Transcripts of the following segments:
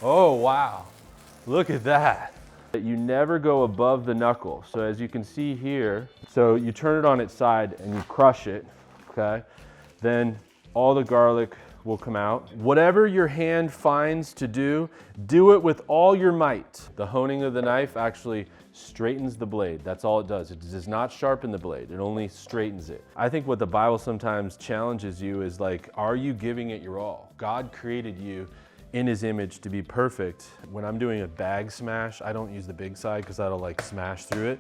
Oh, wow. Look at that. You never go above the knuckle. So as you can see here, so you turn it on its side and you crush it, okay? Then all the garlic will come out. Whatever your hand finds to do it with all your might. The honing of the knife actually straightens the blade. That's all it does. It does not sharpen the blade. It only straightens it. I think what the Bible sometimes challenges you is like, are you giving it your all? God created you in his image to be perfect. When I'm doing a bag smash, I don't use the big side because that'll like smash through it.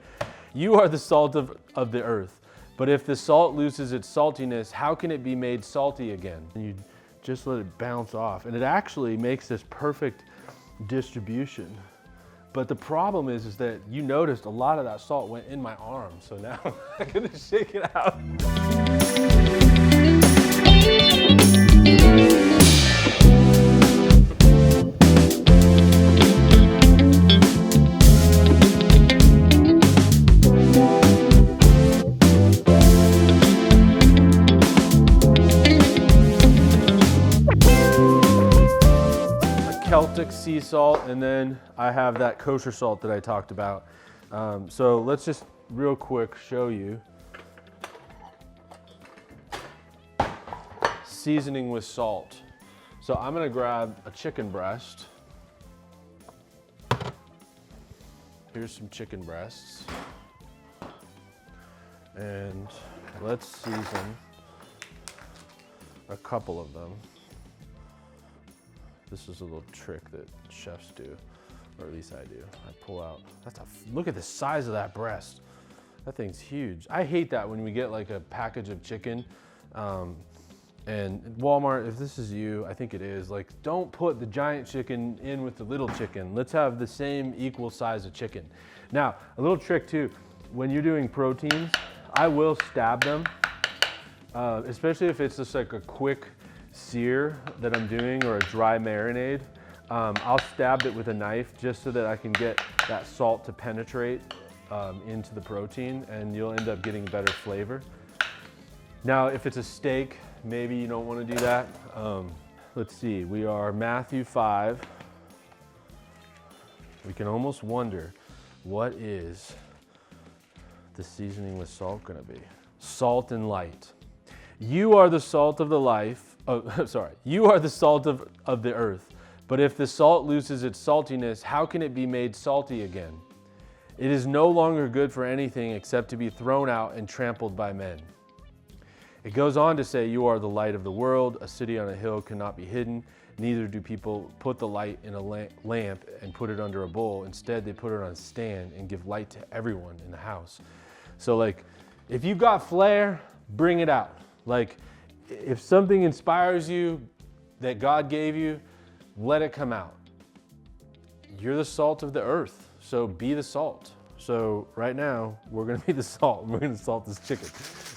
You are the salt of the earth. But if the salt loses its saltiness, how can it be made salty again? And you just let it bounce off. And it actually makes this perfect distribution. But the problem is that you noticed a lot of that salt went in my arm. So now I'm gonna shake it out. Celtic sea salt, and then I have that kosher salt that I talked about. So let's just real quick show you. Seasoning with salt. So I'm gonna grab a chicken breast. Here's some chicken breasts. And let's season a couple of them. This is a little trick that chefs do, or at least I do. I pull out, look at the size of that breast. That thing's huge. I hate that when we get like a package of chicken, and Walmart, if this is you, I think it is, like don't put the giant chicken in with the little chicken. Let's have the same equal size of chicken. Now, a little trick too, when you're doing proteins, I will stab them, especially if it's just like a quick sear that I'm doing or a dry marinade. I'll stab it with a knife just so that I can get that salt to penetrate into the protein, and you'll end up getting better flavor. Now, if it's a steak, maybe you don't want to do that. Let's see, we are Matthew 5. We can almost wonder, what is the seasoning with salt gonna be? Salt and light. You are the salt of the life. Oh, sorry. You are the salt of the earth. But if the salt loses its saltiness, how can it be made salty again? It is no longer good for anything except to be thrown out and trampled by men. It goes on to say, you are the light of the world. A city on a hill cannot be hidden. Neither do people put the light in a lamp and put it under a bowl. Instead, they put it on a stand and give light to everyone in the house. So like, if you've got flair, bring it out. Like, if something inspires you that God gave you, let it come out. You're the salt of the earth, so be the salt. So right now, we're gonna be the salt. We're gonna salt this chicken.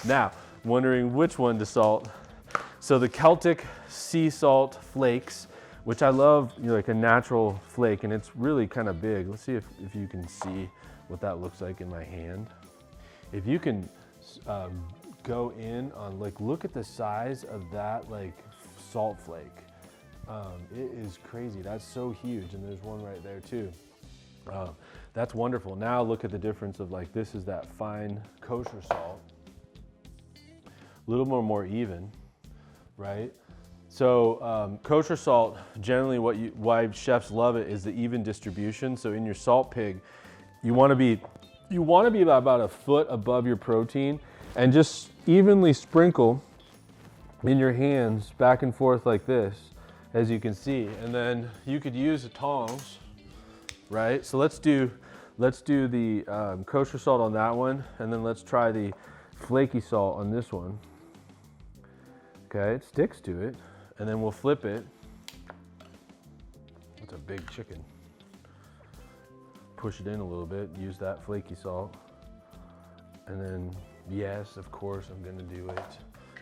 Now, wondering which one to salt. So the Celtic sea salt flakes, which I love, you know, like a natural flake, and it's really kind of big. Let's see if you can see what that looks like in my hand. If you can go in on, like, look at the size of that, like, salt flake. It is crazy. That's so huge, and there's one right there too. That's wonderful. Now look at the difference of, like, this is that fine kosher salt. A little more even, right? So kosher salt, generally why chefs love it is the even distribution. So in your salt pig, you want to be about a foot above your protein, and just evenly sprinkle in your hands back and forth like this, as you can see. And then you could use the tongs, right? So let's do the kosher salt on that one, and then let's try the flaky salt on this one. Okay, it sticks to it, and then we'll flip it. That's a big chicken. Push it in a little bit, use that flaky salt, and then, yes, of course, I'm gonna do it.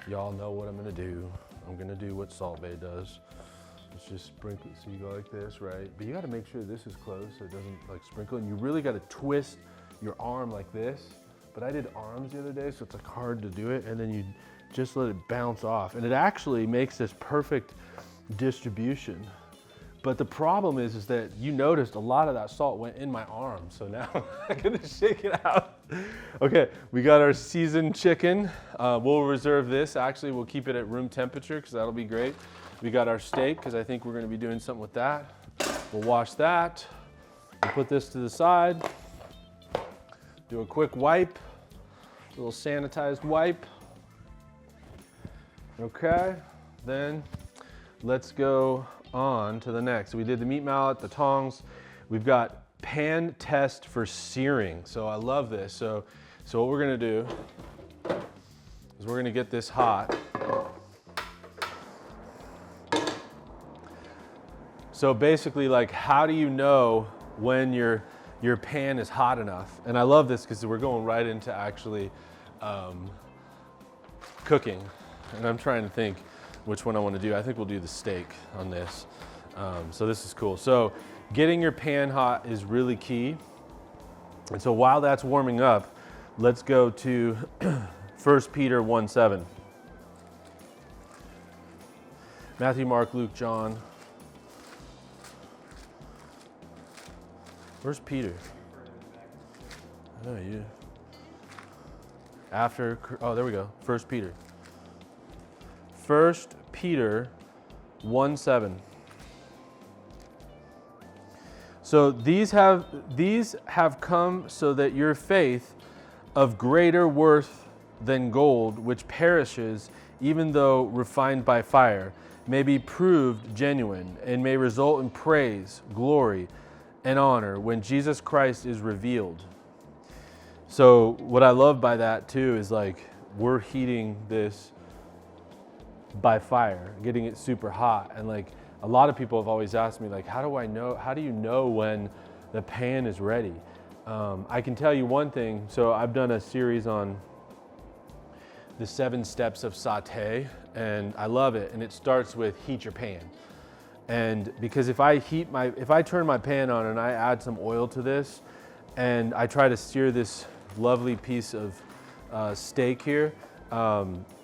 Y'all know what I'm gonna do. I'm gonna do what Salt Bae does. Let's just sprinkle it. So you go like this, right? But you gotta make sure this is close so it doesn't like sprinkle. And you really gotta twist your arm like this. But I did arms the other day, so it's like hard to do it. And then you just let it bounce off. And it actually makes this perfect distribution But the problem is that you noticed a lot of that salt went in my arm. So now I'm gonna shake it out. Okay, we got our seasoned chicken. We'll reserve this. Actually, we'll keep it at room temperature because that'll be great. We got our steak because I think we're gonna be doing something with that. We'll wash that. We'll put this to the side. Do a quick wipe, a little sanitized wipe. Okay, then let's go on to the next. So we did the meat mallet, the tongs. We've got pan test for searing. So I love this. So what we're gonna do is we're gonna get this hot. So basically, like, how do you know when your pan is hot enough? And I love this because we're going right into actually cooking. And I'm trying to think which one I want to do. I think we'll do the steak on this. So this is cool. So getting your pan hot is really key. And so while that's warming up, let's go to 1 Peter 1:7. Matthew, Mark, Luke, John. Where's Peter? Oh, you. After, oh, there we go. 1 Peter. 1 Peter 1:7. So these have come so that your faith, of greater worth than gold, which perishes, even though refined by fire, may be proved genuine and may result in praise, glory, and honor when Jesus Christ is revealed. So what I love by that too is, like, we're heating this by fire, getting it super hot. And like, a lot of people have always asked me, like, how do you know when the pan is ready? I can tell you one thing. So I've done a series on the 7 steps of saute, and I love it. And it starts with heat your pan. And because if I turn my pan on and I add some oil to this and I try to sear this lovely piece of steak here,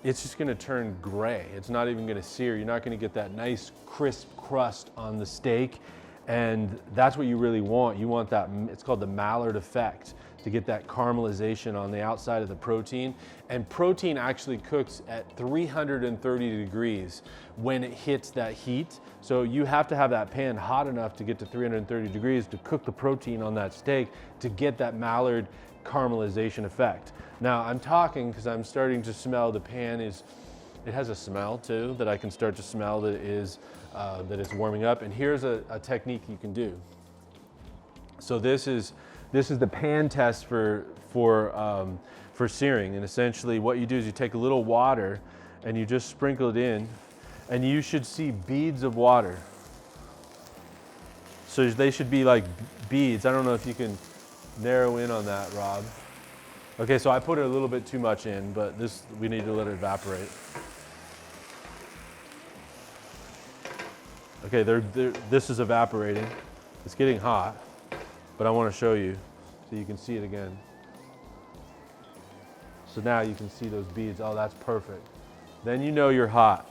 it's just gonna turn gray. It's not even gonna sear. You're not gonna get that nice crisp crust on the steak. And that's what you really want. You want that, it's called the Maillard effect, to get that caramelization on the outside of the protein. And protein actually cooks at 330 degrees when it hits that heat. So you have to have that pan hot enough to get to 330 degrees to cook the protein on that steak to get that Maillard caramelization effect. Now I'm talking because I'm starting to smell the pan it has a smell too, that I can start to smell that it's warming up. And here's a technique you can do. So this is the pan test for searing. And essentially what you do is you take a little water and you just sprinkle it in, and you should see beads of water. So they should be like beads. I don't know if you can narrow in on that, Rob. Okay, so I put it a little bit too much in, but we need to let it evaporate. Okay, this is evaporating. It's getting hot, but I want to show you so you can see it again. So now you can see those beads. Oh, that's perfect. Then you know you're hot.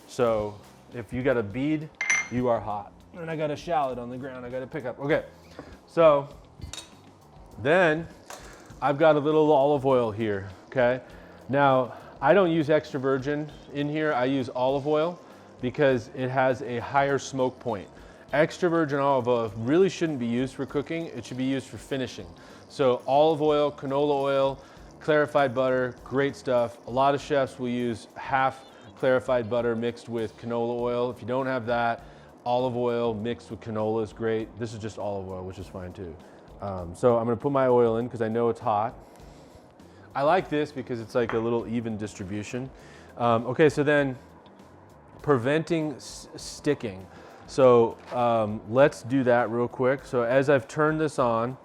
So if you got a bead, you are hot. And I got a shallot on the ground I got to pick up. Okay, so then I've got a little olive oil here, okay? Now, I don't use extra virgin in here. I use olive oil because it has a higher smoke point. Extra virgin olive oil really shouldn't be used for cooking. It should be used for finishing. So olive oil, canola oil, clarified butter, great stuff. A lot of chefs will use half clarified butter mixed with canola oil. If you don't have that, olive oil mixed with canola is great. This is just olive oil, which is fine too. So I'm gonna put my oil in because I know it's hot. I like this because it's like a little even distribution. Okay, so then preventing sticking. So let's do that real quick. So as I've turned this on,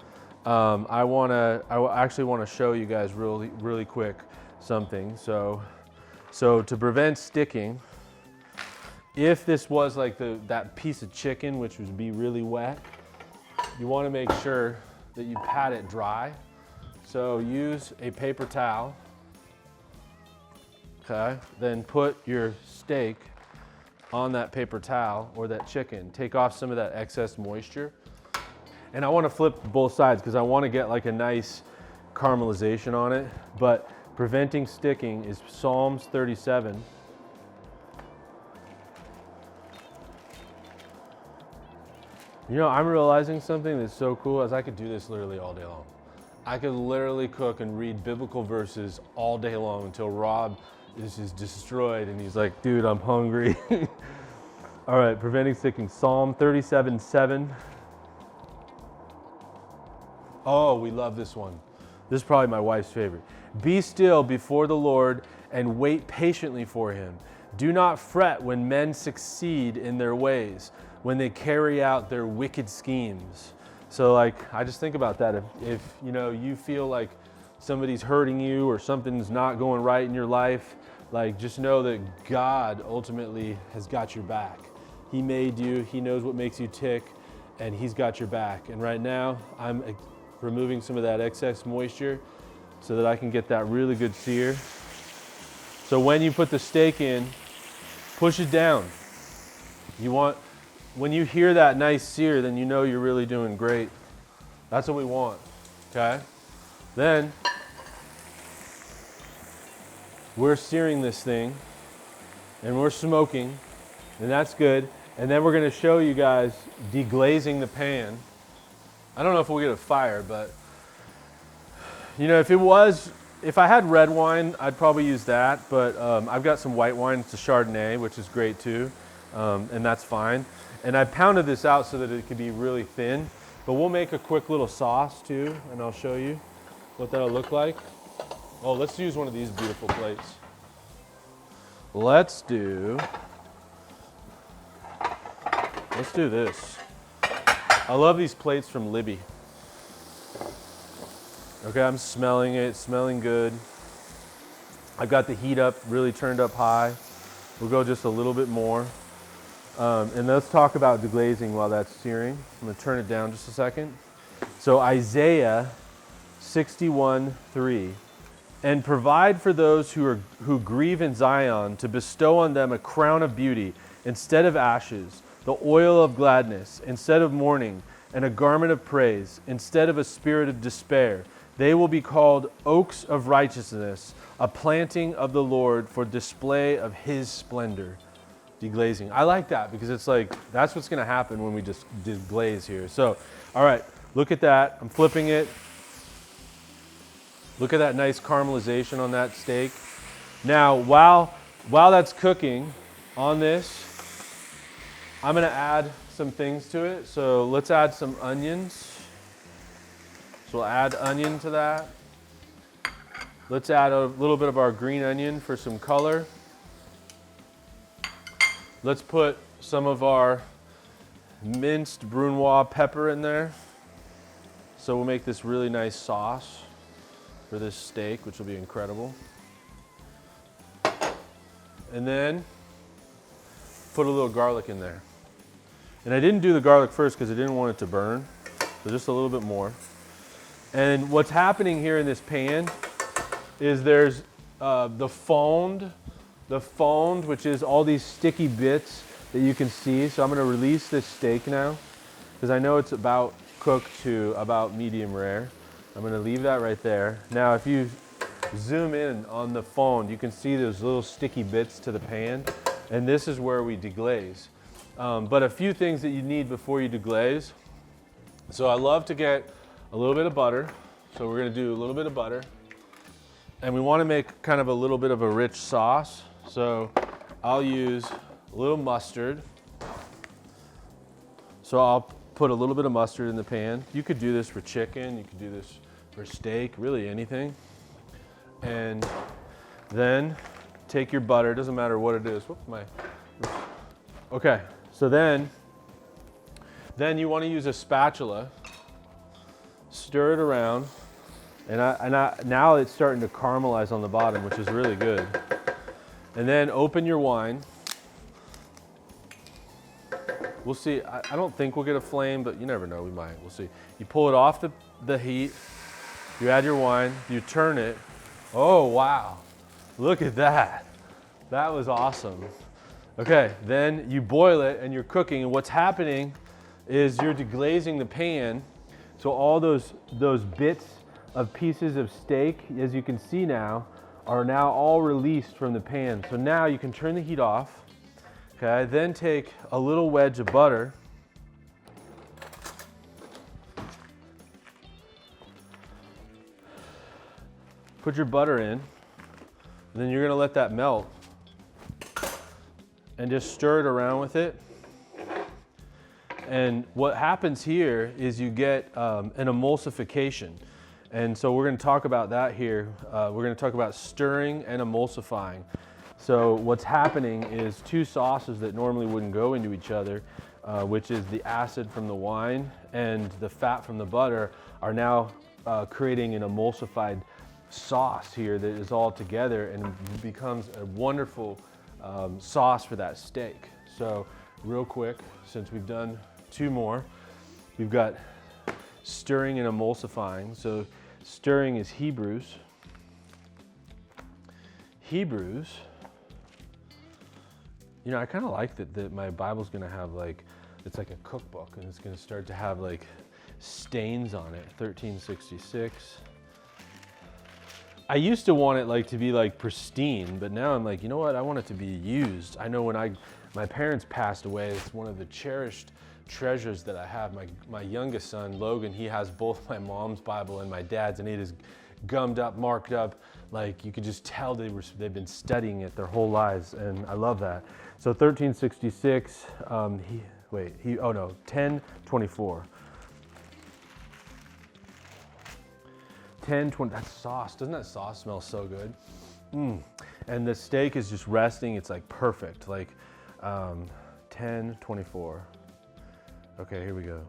I actually want to show you guys really quick something. So to prevent sticking, if this was like that piece of chicken, which would be really wet, you want to make sure that you pat it dry. So use a paper towel. Okay, then put your steak on that paper towel or that chicken. Take off some of that excess moisture. And I want to flip both sides because I want to get like a nice caramelization on it. But preventing sticking is Psalms 37. You know, I'm realizing something that's so cool is I could do this literally all day long. I could literally cook and read biblical verses all day long until Rob is just destroyed and he's like, dude, I'm hungry. All right, preventing sticking, Psalm 37:7. Oh, we love this one. This is probably my wife's favorite. Be still before the Lord and wait patiently for him. Do not fret when men succeed in their ways, when they carry out their wicked schemes. So like, I just think about that. If you know, you feel like somebody's hurting you or something's not going right in your life, like just know that God ultimately has got your back. He made you, he knows what makes you tick, and he's got your back. And right now, I'm removing some of that excess moisture so that I can get that really good sear. So when you put the steak in, push it down. When you hear that nice sear, then you know you're really doing great. That's what we want, okay? Then, we're searing this thing, and we're smoking, and that's good. And then we're gonna show you guys deglazing the pan. I don't know if we'll get a fire, but you know, if I had red wine, I'd probably use that, but I've got some white wine, it's a Chardonnay, which is great too, and that's fine. And I pounded this out so that it could be really thin, but we'll make a quick little sauce too, and I'll show you what that'll look like. Oh, let's use one of these beautiful plates. Let's do this. I love these plates from Libby. Okay, I'm smelling it, it's smelling good. I've got the heat up, really turned up high. We'll go just a little bit more. And let's talk about deglazing while that's searing. I'm gonna turn it down just a second. So Isaiah 61:3, and provide for those who grieve in Zion, to bestow on them a crown of beauty instead of ashes, the oil of gladness instead of mourning, and a garment of praise instead of a spirit of despair. They will be called oaks of righteousness, a planting of the Lord for display of his splendor. Deglazing. I like that because it's like, that's what's going to happen when we just deglaze here. So, all right, look at that. I'm flipping it. Look at that nice caramelization on that steak. Now, while that's cooking on this, I'm going to add some things to it. So let's add some onions. So we'll add onion to that. Let's add a little bit of our green onion for some color. Let's put some of our minced brunoise pepper in there. So we'll make this really nice sauce for this steak, which will be incredible. And then put a little garlic in there. And I didn't do the garlic first because I didn't want it to burn. So just a little bit more. And what's happening here in this pan is there's the fond, which is all these sticky bits that you can see. So I'm going to release this steak now because I know it's about cooked to about medium rare. I'm going to leave that right there. Now, if you zoom in on the fond, you can see those little sticky bits to the pan, and this is where we deglaze. But a few things that you need before you deglaze. So I love to get a little bit of butter. So we're going to do a little bit of butter. And we want to make kind of a little bit of a rich sauce. So I'll use a little mustard. So I'll put a little bit of mustard in the pan. You could do this for chicken. You could do this for steak, really anything. And then take your butter. It doesn't matter what it is. Okay, so then you want to use a spatula. Stir it around. Now it's starting to caramelize on the bottom, which is really good. And then open your wine. We'll see. I don't think we'll get a flame, but you never know. We might. We'll see. You pull it off the heat. You add your wine. You turn it. Oh, wow. Look at that. That was awesome. Okay, then you boil it and you're cooking, and what's happening is you're deglazing the pan. So all those bits of pieces of steak, as you can see now, are now all released from the pan. So now you can turn the heat off. Okay, then take a little wedge of butter. Put your butter in, and then you're gonna let that melt. And just stir it around with it. And what happens here is you get an emulsification. And so we're going to talk about that here. We're going to talk about stirring and emulsifying. So what's happening is two sauces that normally wouldn't go into each other, which is the acid from the wine and the fat from the butter, are now creating an emulsified sauce here that is all together and becomes a wonderful sauce for that steak. So real quick, since we've done two more, we've got stirring and emulsifying. So stirring is Hebrews. Hebrews, you know, I kind of like that my Bible's gonna have like, it's like a cookbook, and it's gonna start to have like stains on it. 1366. I used to want it like to be like pristine, but now I'm like, you know what? I want it to be used. I know when my parents passed away, it's one of the cherished treasures that I have. My youngest son, Logan, he has both my mom's Bible and my dad's, and it is gummed up, marked up. Like you could just tell they've been studying it their whole lives, and I love that. So 1366, 1024. 10-20, that sauce, doesn't that sauce smell so good? And the steak is just resting, it's like perfect, like 10-24. Okay, here we go.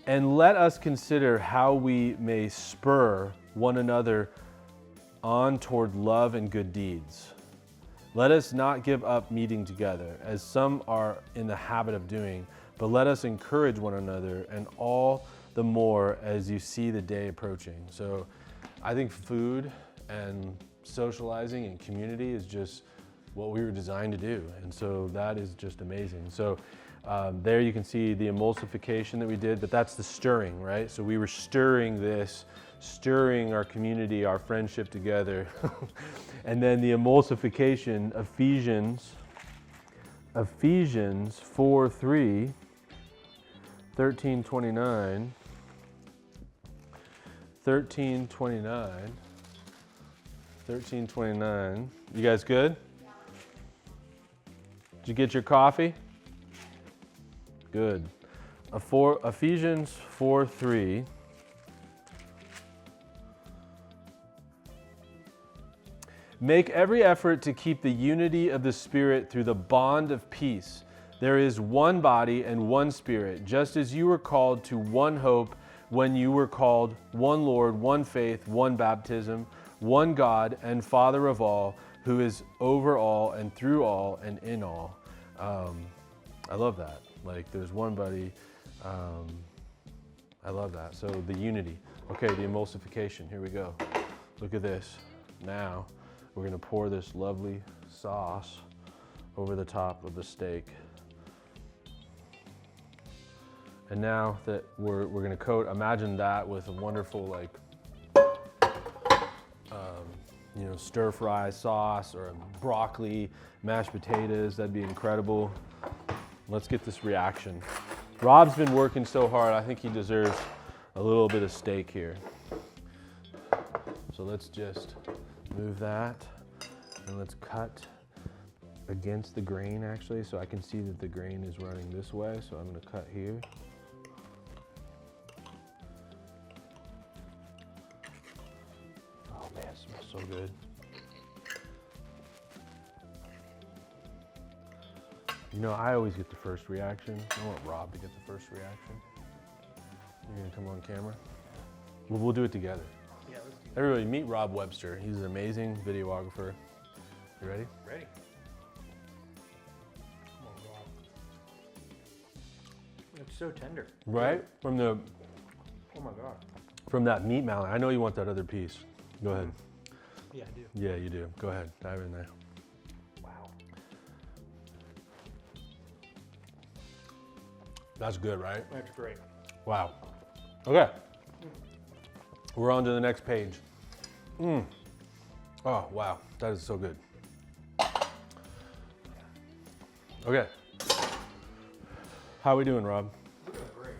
And let us consider how we may spur one another on toward love and good deeds. Let us not give up meeting together, as some are in the habit of doing, but let us encourage one another, and all the more as you see the day approaching. So I think food and socializing and community is just what we were designed to do. And so that is just amazing. So there you can see the emulsification that we did, but that's the stirring, right? So we were stirring this, stirring our community, our friendship together. And then the emulsification, Ephesians 4:3, 13:29. 13:29. You guys good? Did you get your coffee? Good. Ephesians 4:3. Make every effort to keep the unity of the Spirit through the bond of peace. There is one body and one Spirit, just as you were called to one hope when you were called, one Lord, one faith, one baptism, one God and Father of all, who is over all and through all and in all. I love that. Like there's one body. I love that. So the unity. Okay, the emulsification. Here we go. Look at this. Now we're going to pour this lovely sauce over the top of the steak. And now that we're going to coat, imagine that with a wonderful like, stir fry sauce or broccoli, mashed potatoes. That'd be incredible. Let's get this reaction. Rob's been working so hard. I think he deserves a little bit of steak here. So let's just move that and let's cut against the grain actually, so I can see that the grain is running this way. So I'm going to cut here. Oh man, it smells so good. You know, I always get the first reaction. I want Rob to get the first reaction. You're gonna come on camera? We'll do it together. Yeah, let's do it. Everybody meet Rob Webster. He's an amazing videographer. You ready? Ready. Come on, Rob. It's so tender. Right? From the, oh my God. From that meat mallet. I know you want that other piece. Go ahead. Yeah, I do. Yeah, you do. Go ahead, dive in there. Wow. That's good, right? That's great. Wow. Okay. We're on to the next page. Oh, wow. That is so good. Okay. How are we doing, Rob? We're doing great.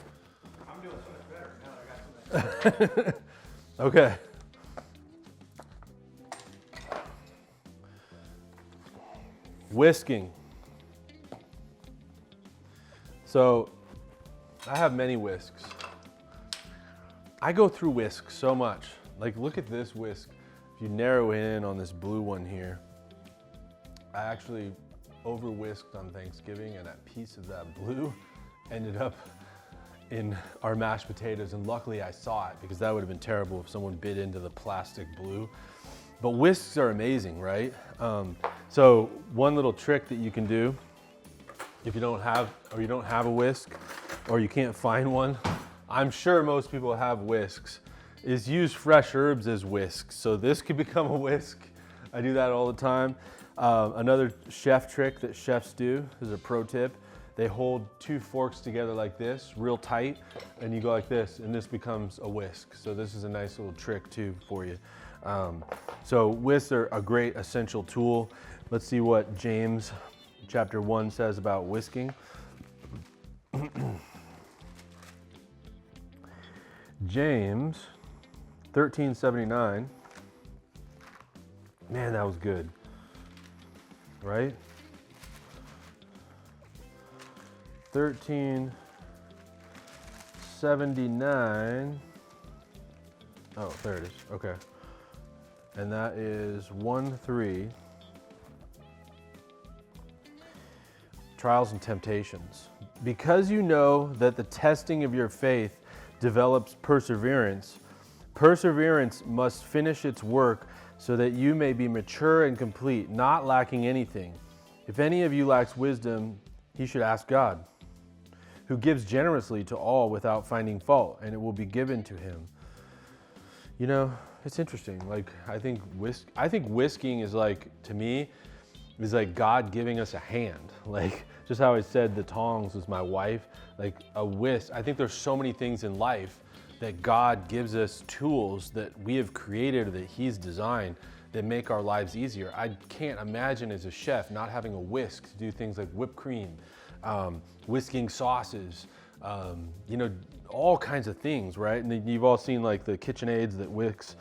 I'm doing so much better now that I got something. Okay. Whisking. So, I have many whisks. I go through whisks so much. Like, look at this whisk. If you narrow in on this blue one here, I actually over whisked on Thanksgiving, and that piece of that blue ended up in our mashed potatoes, and luckily I saw it, because that would have been terrible if someone bit into the plastic blue. But whisks are amazing, right? So one little trick that you can do if you don't have a whisk, or you can't find one, I'm sure most people have whisks, is use fresh herbs as whisks. So this could become a whisk. I do that all the time. Another chef trick that chefs do is a pro tip. They hold two forks together like this, real tight, and you go like this, and this becomes a whisk. So this is a nice little trick too for you. So whisks are a great essential tool. Let's see what James chapter 1 says about whisking. James 13:79. Man, that was good, right? 13:79. Oh, there it is. Okay. And that is 1:3. Trials and temptations. Because you know that the testing of your faith develops perseverance, perseverance must finish its work so that you may be mature and complete, not lacking anything. If any of you lacks wisdom, he should ask God, who gives generously to all without finding fault, and it will be given to him. You know, it's interesting. Like, I think whisking is like, to me, is like God giving us a hand. Like, just how I said the tongs was my wife, like a whisk. I think there's so many things in life that God gives us tools that we have created, that he's designed, that make our lives easier. I can't imagine as a chef not having a whisk to do things like whipped cream, whisking sauces, you know, all kinds of things, right? And you've all seen like the KitchenAids that whisk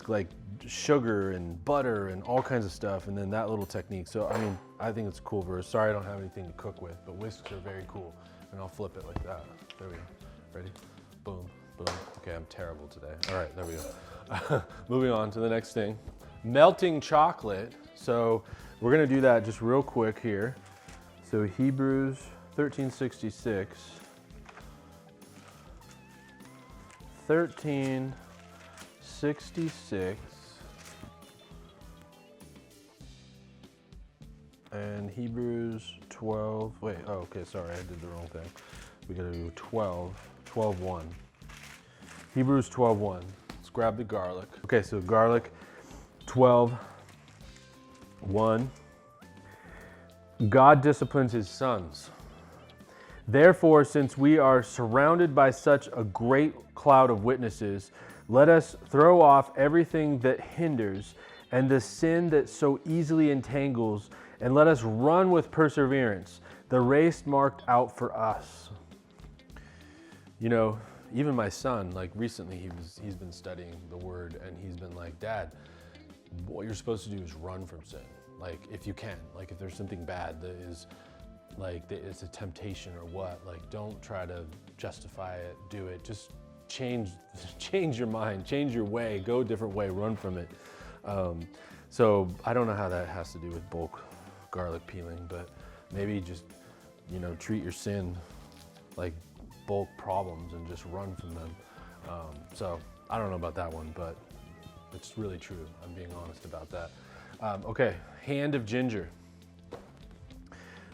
like sugar and butter and all kinds of stuff, and then that little technique. So I mean, I think it's a cool verse. Sorry I don't have anything to cook with, but whisks are very cool. And I'll flip it like that. There we go. Ready? Boom, boom. Okay, I'm terrible today. All right, there we go. Moving on to the next thing. Melting chocolate. So we're gonna do that just real quick here. So Hebrews 13:66. 13:66. And Hebrews 12, wait, oh, okay, sorry, I did the wrong thing. We gotta do 12:1. Hebrews 12:1. Let's grab the garlic. Okay, so garlic, 12:1. God disciplines his sons. Therefore, since we are surrounded by such a great cloud of witnesses, let us throw off everything that hinders and the sin that so easily entangles, and let us run with perseverance the race marked out for us. You know, even my son, like recently he's been studying the word, and he's been like, Dad, what you're supposed to do is run from sin. Like, if you can, like if there's something bad that is like that it's a temptation or what, like don't try to justify it, do it. Just change your mind, change your way, go a different way, run from it. So I don't know how that has to do with bulk garlic peeling, but maybe just, you know, treat your sin like bulk problems and just run from them. So I don't know about that one, but it's really true. I'm being honest about that. Okay, hand of ginger.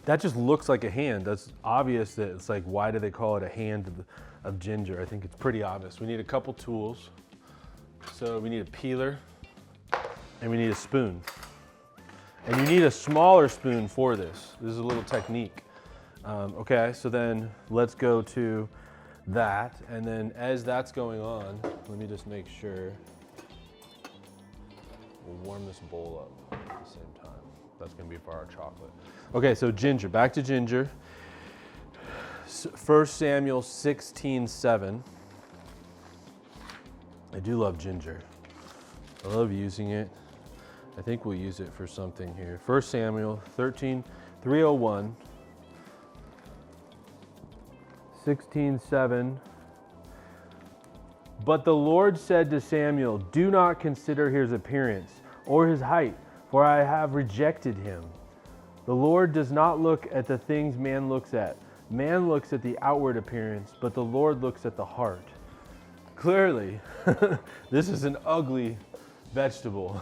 That just looks like a hand. That's obvious that it's like, why do they call it a hand of ginger? I think it's pretty obvious. We need a couple tools. So we need a peeler and we need a spoon. And you need a smaller spoon for this. This is a little technique. Okay, so then let's go to that. And then as that's going on, let me just make sure we'll warm this bowl up at the same time. That's gonna be for our chocolate. Okay, so ginger, back to ginger. 1 Samuel 16:7. I do love ginger. I love using it. I think we'll use it for something here. 1 Samuel 301. 16:7. But the Lord said to Samuel, do not consider his appearance or his height, for I have rejected him. The Lord does not look at the things man looks at. Man looks at the outward appearance, but the Lord looks at the heart. Clearly, this is an ugly vegetable.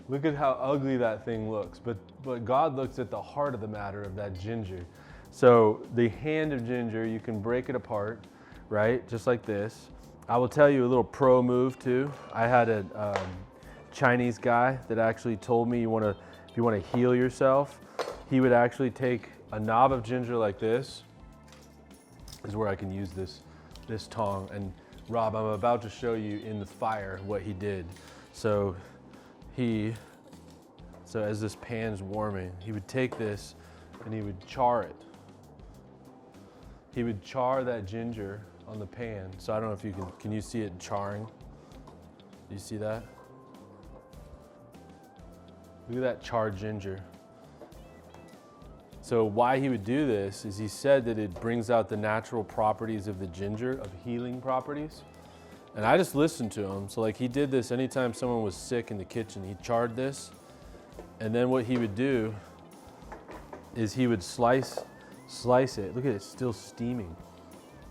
Look at how ugly that thing looks. But God looks at the heart of the matter of that ginger. So the hand of ginger, you can break it apart, right? Just like this. I will tell you a little pro move too. I had a Chinese guy that actually told me if you want to heal yourself, he would actually take a knob of ginger like this. This is where I can use this tong. And Rob, I'm about to show you in the fire what he did. So as this pan's warming, he would take this and he would char it. He would char that ginger on the pan. So I don't know if you can you see it charring? Do you see that? Look at that charred ginger. So why he would do this is he said that it brings out the natural properties of the ginger, of healing properties. And I just listened to him. So like he did this anytime someone was sick in the kitchen, he charred this. And then what he would do is he would slice it. Look at it, it's still steaming.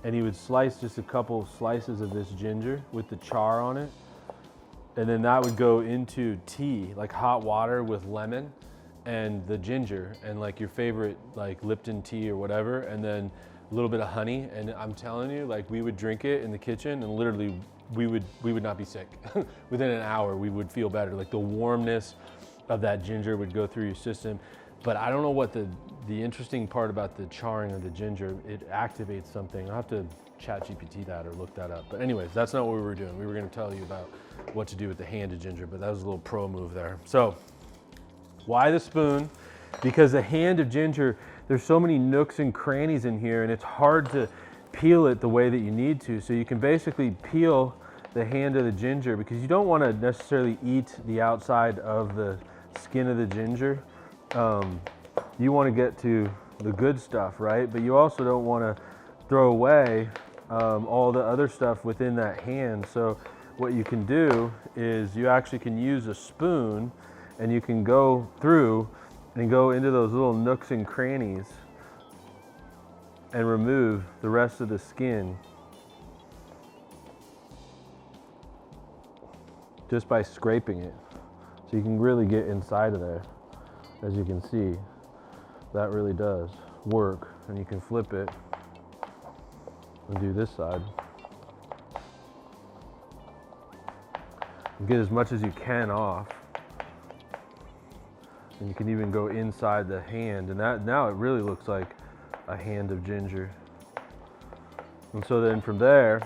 And he would slice just a couple slices of this ginger with the char on it. And then that would go into tea, like hot water with lemon and the ginger and like your favorite like Lipton tea or whatever, and then a little bit of honey. And I'm telling you, like we would drink it in the kitchen and literally we would not be sick. Within an hour we would feel better. Like the warmness of that ginger would go through your system. But I don't know what the interesting part about the charring of the ginger, it activates something. I'll have to ChatGPT that or look that up. But anyways, that's not what we were doing. We were gonna tell you about what to do with the hand of ginger, but that was a little pro move there. So why the spoon? Because the hand of ginger, there's so many nooks and crannies in here and it's hard to peel it the way that you need to. So you can basically peel the hand of the ginger because you don't want to necessarily eat the outside of the skin of the ginger. You want to get to the good stuff, right? But you also don't want to throw away all the other stuff within that hand. So what you can do is you actually can use a spoon and you can go through and go into those little nooks and crannies and remove the rest of the skin just by scraping it. So you can really get inside of there. As you can see, that really does work. And you can flip it and do this side. And get as much as you can off. And you can even go inside the hand. And that now it really looks like a hand of ginger. And so then from there,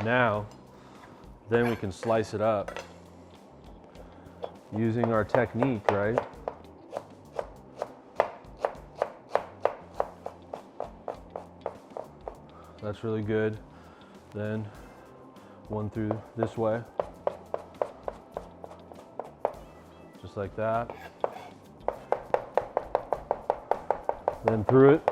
then we can slice it up using our technique, right? That's really good. Then one through this way, just like that. Then through it.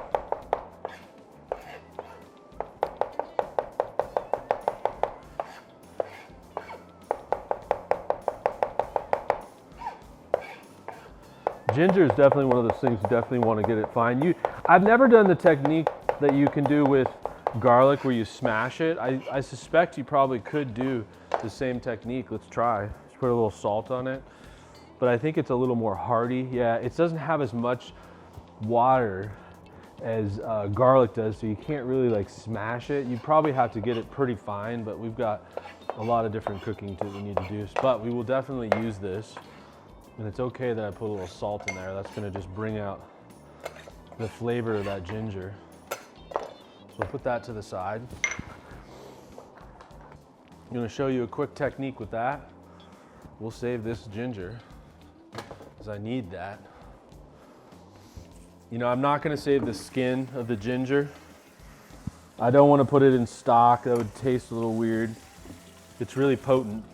Ginger is definitely one of those things you definitely want to get it fine. I've never done the technique that you can do with garlic where you smash it. I suspect you probably could do the same technique. Let's try. Just put a little salt on it. But I think it's a little more hearty. Yeah, it doesn't have as much water as garlic does, so you can't really like smash it. You probably have to get it pretty fine, but we've got a lot of different cooking that we need to do. But we will definitely use this. And it's okay that I put a little salt in there. That's gonna just bring out the flavor of that ginger. So we'll put that to the side. I'm gonna show you a quick technique with that. We'll save this ginger, because I need that. You know, I'm not gonna save the skin of the ginger. I don't wanna put it in stock, that would taste a little weird. It's really potent.